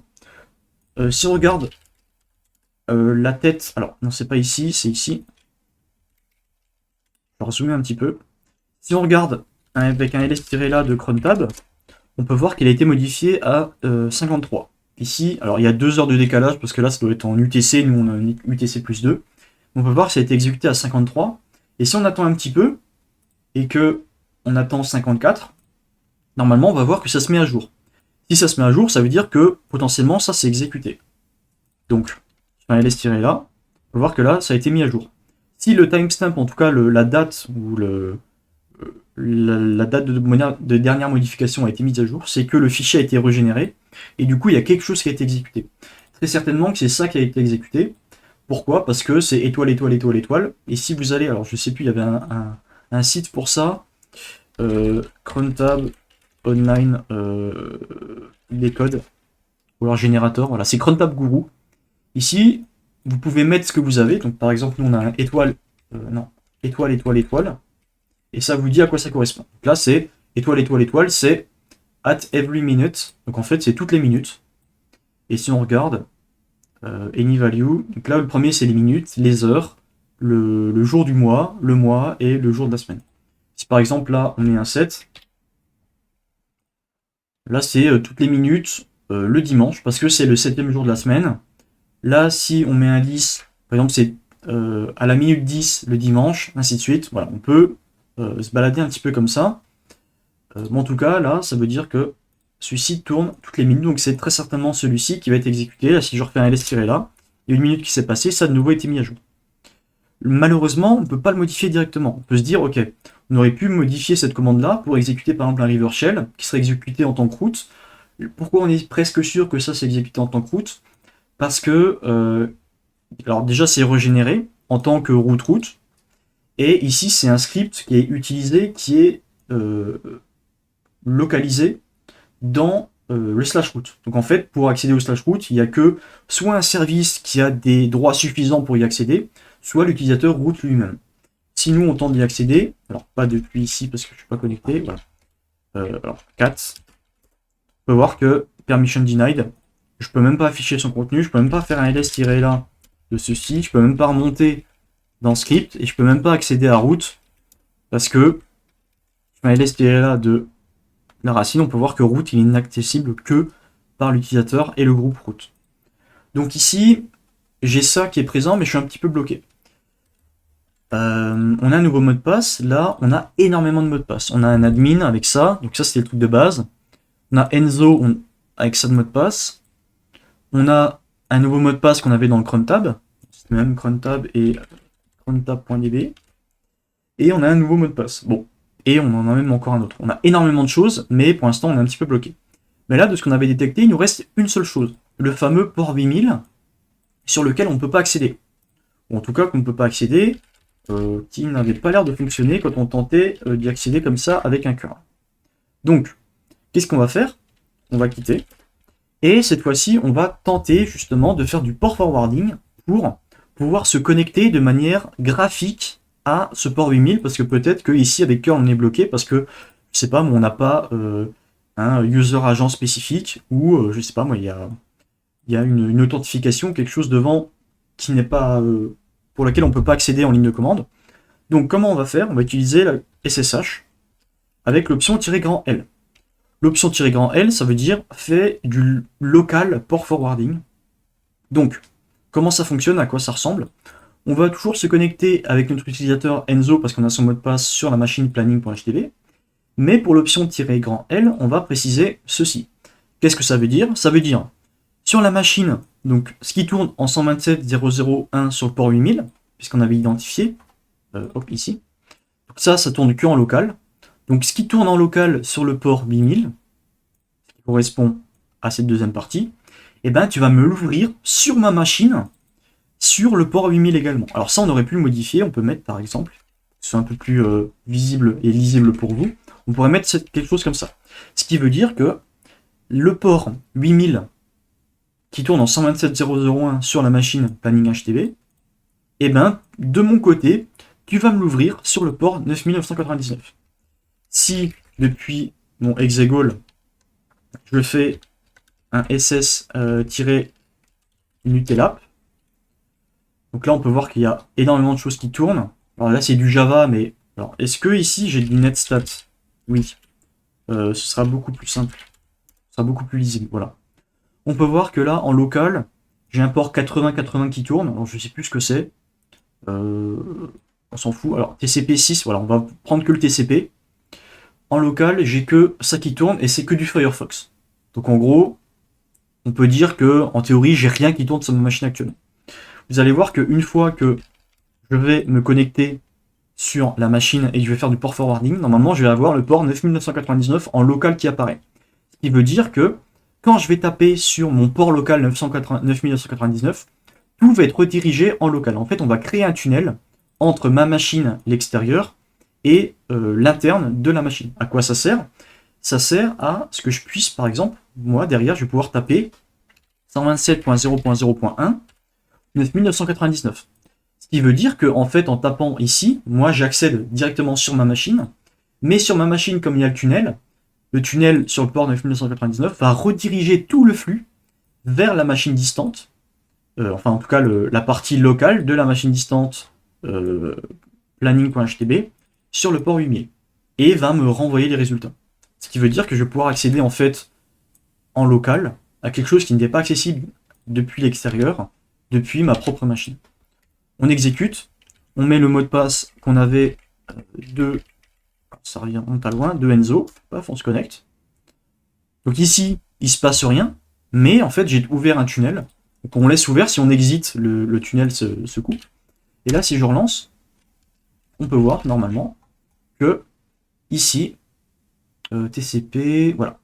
Si on regarde la tête, alors non, c'est pas ici, c'est ici. Je vais zoomer un petit peu. Si on regarde avec un ls-là de crontab, on peut voir qu'il a été modifié à 53. Ici, alors il y a 2 heures de décalage parce que là ça doit être en UTC, nous on a un UTC plus 2. On peut voir que ça a été exécuté à 53. Et si on attend un petit peu, et que on attend 54, normalement on va voir que ça se met à jour. Si ça se met à jour, ça veut dire que potentiellement ça s'est exécuté. Donc, je vais ls là, on peut voir que là ça a été mis à jour. Si le timestamp, en tout cas la date ou la date de dernière modification a été mise à jour, c'est que le fichier a été régénéré, et du coup il y a quelque chose qui a été exécuté. Très certainement que c'est ça qui a été exécuté. Pourquoi? Parce que c'est étoile, étoile, étoile, étoile, et si vous allez, alors je sais plus, il y avait un site pour ça, crontab online des codes, ou alors générateur, voilà, c'est crontab guru. Ici, vous pouvez mettre ce que vous avez, donc par exemple, nous on a un étoile, étoile, étoile, étoile, et ça vous dit à quoi ça correspond. Donc là, c'est étoile, étoile, étoile, c'est at every minute, donc en fait, c'est toutes les minutes. Et si on regarde, any value, donc là, le premier, c'est les minutes, les heures, le jour du mois, le mois et le jour de la semaine. Si par exemple, là, on met un 7, là, c'est toutes les minutes, le dimanche, parce que c'est le 7e jour de la semaine. Là, si on met un 10, par exemple, c'est à la minute 10 le dimanche, ainsi de suite. Voilà, on peut se balader un petit peu comme ça. Mais en tout cas, là, ça veut dire que celui-ci tourne toutes les minutes, donc c'est très certainement celui-ci qui va être exécuté. Là, si je refais un ls-là, il y a une minute qui s'est passée, ça de nouveau été mis à jour. Malheureusement, on ne peut pas le modifier directement. On peut se dire, ok, on aurait pu modifier cette commande-là pour exécuter par exemple un river shell qui serait exécuté en tant que root. Pourquoi on est presque sûr que ça c'est exécuté en tant que root? Parce que, alors déjà c'est régénéré en tant que root, et ici c'est un script qui est utilisé, qui est localisé dans le slash root. Donc en fait, pour accéder au slash root, il n'y a que soit un service qui a des droits suffisants pour y accéder, soit l'utilisateur root lui-même. Si nous on tente d'y accéder, alors pas depuis ici parce que je ne suis pas connecté, voilà. Alors 4, on peut voir que permission denied, je peux même pas afficher son contenu, je peux même pas faire un ls-là de ceci, je peux même pas remonter dans script, et je peux même pas accéder à root, parce que je fais un ls-là de la racine, on peut voir que root il est inaccessible que par l'utilisateur et le groupe root. Donc ici, j'ai ça qui est présent, mais je suis un petit peu bloqué. On a un nouveau mot de passe, là on a énormément de mots de passe. On a un admin avec ça, donc ça c'était le truc de base. On a Enzo avec ça de mot de passe. On a un nouveau mot de passe qu'on avait dans le crontab, c'est même crontab et crontab.db. Et on a un nouveau mot de passe. Bon, et on en a même encore un autre. On a énormément de choses, mais pour l'instant on est un petit peu bloqué. Mais là, de ce qu'on avait détecté, il nous reste une seule chose, le fameux port 8000 sur lequel on ne peut pas accéder. Ou en tout cas qu'on ne peut pas accéder, qui n'avait pas l'air de fonctionner quand on tentait d'y accéder comme ça avec un curl. Donc, qu'est-ce qu'on va faire? On va quitter. Et cette fois-ci, on va tenter justement de faire du port forwarding pour pouvoir se connecter de manière graphique à ce port 8000, parce que peut-être que ici avec curl on est bloqué parce que je sais pas, mais on n'a pas un user agent spécifique ou je sais pas moi, il y a une authentification, quelque chose devant qui n'est pas pour laquelle on peut pas accéder en ligne de commande. Donc comment on va faire? On va utiliser la SSH avec l'option "-L". L'option "-L", ça veut dire fait du local port forwarding. Donc, comment ça fonctionne, à quoi ça ressemble? On va toujours se connecter avec notre utilisateur Enzo parce qu'on a son mot de passe sur la machine planning.htv. Mais pour l'option "-L", on va préciser ceci. Qu'est-ce que ça veut dire? Ça veut dire, sur la machine, donc ce qui tourne en 127.0.0.1 sur le port 8000, puisqu'on avait identifié, hop, ici. Donc ça tourne que en local. Donc ce qui tourne en local sur le port 8000, qui correspond à cette deuxième partie, et ben tu vas me l'ouvrir sur ma machine, sur le port 8000 également. Alors ça, on aurait pu le modifier, on peut mettre par exemple, c'est un peu plus visible et lisible pour vous, on pourrait mettre quelque chose comme ça. Ce qui veut dire que le port 8000 qui tourne en 127.0.0.1 sur la machine planning HTV, et ben de mon côté, tu vas me l'ouvrir sur le port 9999. Si depuis mon exegol, je fais un ss-nutelap, donc là on peut voir qu'il y a énormément de choses qui tournent. Alors là c'est du Java, mais alors est-ce que ici j'ai du netstat? Oui. Ce sera beaucoup plus simple. Ce sera beaucoup plus lisible, voilà. On peut voir que là en local, j'ai un port 80-80 qui tourne, alors je sais plus ce que c'est. On s'en fout. Alors TCP6, voilà, on va prendre que le TCP. En local, j'ai que ça qui tourne et c'est que du Firefox. Donc en gros, on peut dire que en théorie, j'ai rien qui tourne sur ma machine actuelle. Vous allez voir qu'une fois que je vais me connecter sur la machine et que je vais faire du port forwarding, normalement, je vais avoir le port 9999 en local qui apparaît. Ce qui veut dire que quand je vais taper sur mon port local 9999, tout va être redirigé en local. En fait, on va créer un tunnel entre ma machine, l'extérieur, et l'interne de la machine. À quoi ça sert? Ça sert à ce que je puisse, par exemple, moi, derrière, je vais pouvoir taper 127.0.0.1 9999. Ce qui veut dire que, en fait, en tapant ici, moi, j'accède directement sur ma machine, mais sur ma machine, comme il y a le tunnel sur le port 9999 va rediriger tout le flux vers la machine distante, enfin, en tout cas, la partie locale de la machine distante planning.htb, sur le port 8000 et va me renvoyer les résultats. Ce qui veut dire que je vais pouvoir accéder en fait en local à quelque chose qui n'était pas accessible depuis l'extérieur, depuis ma propre machine. On exécute, on met le mot de passe qu'on avait de, ça revient pas loin, de Enzo, paf, on se connecte. Donc ici, il se passe rien, mais en fait j'ai ouvert un tunnel, donc on laisse ouvert, si on exit, le tunnel se coupe. Et là, si je relance, on peut voir normalement que ici, TCP, voilà,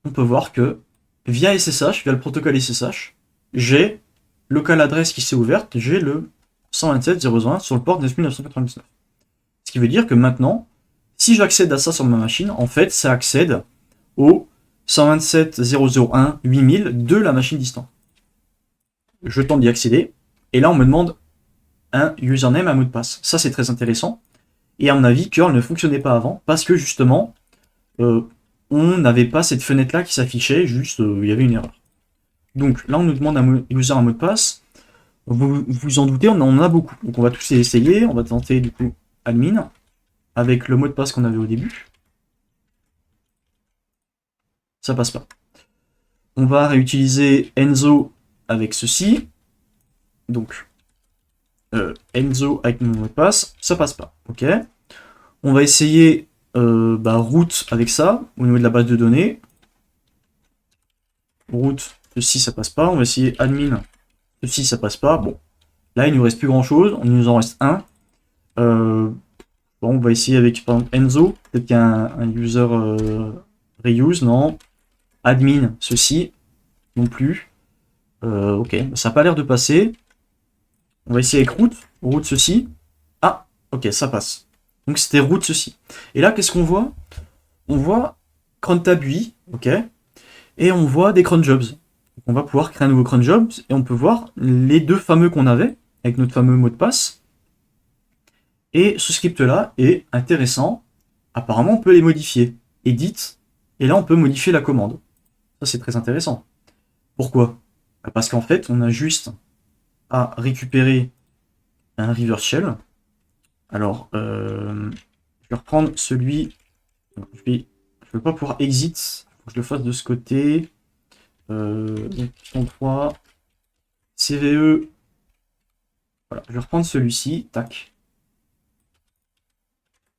on peut voir que via SSH, via le protocole SSH, j'ai local adresse qui s'est ouverte, j'ai le 127.0.1 sur le port 9999. Ce qui veut dire que maintenant, si j'accède à ça sur ma machine, en fait, ça accède au 127.0.0.1 8000 de la machine distante. Je tente d'y accéder, et là on me demande un username, un mot de passe. Ça c'est très intéressant. Et à mon avis, curl ne fonctionnait pas avant, parce que justement, on n'avait pas cette fenêtre-là qui s'affichait, juste il y avait une erreur. Donc là, on nous demande un user, un mot de passe. Vous vous en doutez, on en a beaucoup. Donc on va tous les essayer. On va tenter du coup admin, avec le mot de passe qu'on avait au début. Ça passe pas. On va réutiliser Enzo avec ceci. Donc, Enzo avec mon mot de passe, ça passe pas. Ok. On va essayer root avec ça, au niveau de la base de données. Root, ceci ça passe pas. On va essayer admin, ceci ça passe pas. Bon, là il nous reste plus grand chose, il nous en reste un. Bon, on va essayer avec par exemple Enzo, peut-être qu'il y a un user reuse, non. Admin, ceci, non plus. Ok, ça n'a pas l'air de passer. On va essayer avec root ceci. Ah, ok, ça passe. Donc c'était root ceci. Et là, qu'est-ce qu'on voit? On voit cron tab UI, ok, et on voit des cron jobs. Donc on va pouvoir créer un nouveau cron jobs et on peut voir les deux fameux qu'on avait. avec notre fameux mot de passe. Et ce script-là est intéressant. Apparemment, on peut les modifier. Edit, et là, on peut modifier la commande. Ça, c'est très intéressant. Pourquoi? Parce qu'en fait, on a juste à récupérer un reverse shell. Alors, je vais reprendre celui... Je ne vais pas pouvoir exit. Faut que je le fasse de ce côté. Python 3, CVE. Voilà, je vais reprendre celui-ci. Tac.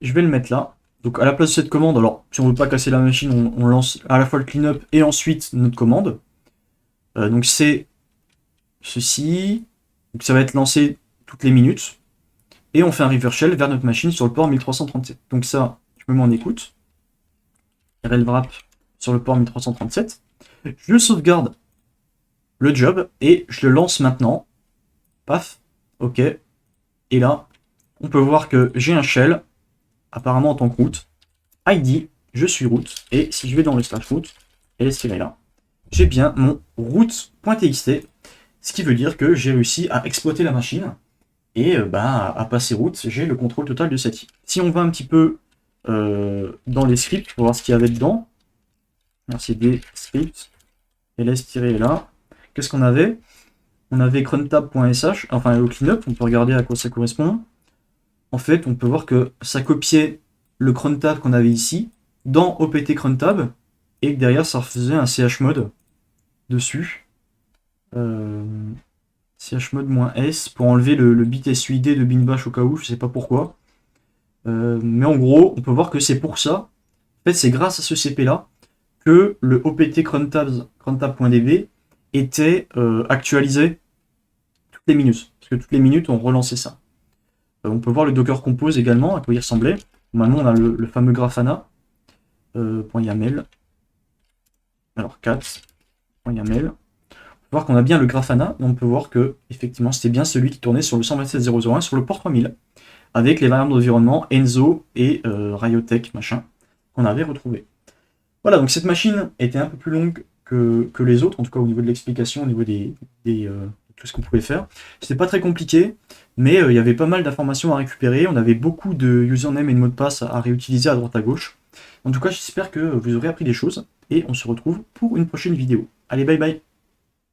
Je vais le mettre là. Donc à la place de cette commande, alors si on ne veut pas casser la machine, on lance à la fois le cleanup et ensuite notre commande. Donc c'est ceci. Donc ça va être lancé toutes les minutes. Et on fait un reverse shell vers notre machine sur le port 1337. Donc ça, je me mets en écoute. RLWrap sur le port 1337. Je sauvegarde le job et je le lance maintenant. Paf. Ok. Et là, on peut voir que j'ai un shell, apparemment en tant que root. ID, je suis root. Et si je vais dans le slash root, et laisse tirer là, j'ai bien mon root.txt, ce qui veut dire que j'ai réussi à exploiter la machine et à passer root, j'ai le contrôle total de cette. Si on va un petit peu dans les scripts pour voir ce qu'il y avait dedans, merci des scripts, et laisse tirer là, qu'est-ce qu'on avait? On avait crontab.sh, enfin au cleanup, on peut regarder à quoi ça correspond. En fait, on peut voir que ça copiait le crontab qu'on avait ici dans opt crontab et que derrière ça faisait un chmod dessus. chmod-s pour enlever le bit SUID de binbash au cas où, je sais pas pourquoi. Mais en gros, on peut voir que c'est pour ça. En fait, c'est grâce à ce CP là que le opt crontab.db était actualisé toutes les minutes. Parce que toutes les minutes, on relançait ça. On peut voir le Docker Compose également, à quoi il ressemblait. Maintenant, on a le fameux Grafana. .yaml. Alors, cat.yaml. On peut voir qu'on a bien le Grafana, et on peut voir que, effectivement, c'était bien celui qui tournait sur le 127.0.0.1 sur le port 3000, avec les variables d'environnement, Enzo et Riotech, machin, qu'on avait retrouvé. Voilà, donc cette machine était un peu plus longue que les autres, en tout cas au niveau de l'explication, au niveau de tout ce qu'on pouvait faire. C'était pas très compliqué, mais il y avait pas mal d'informations à récupérer, on avait beaucoup de username et de mots de passe à réutiliser à droite à gauche. En tout cas, j'espère que vous aurez appris des choses, et on se retrouve pour une prochaine vidéo. Allez, bye bye!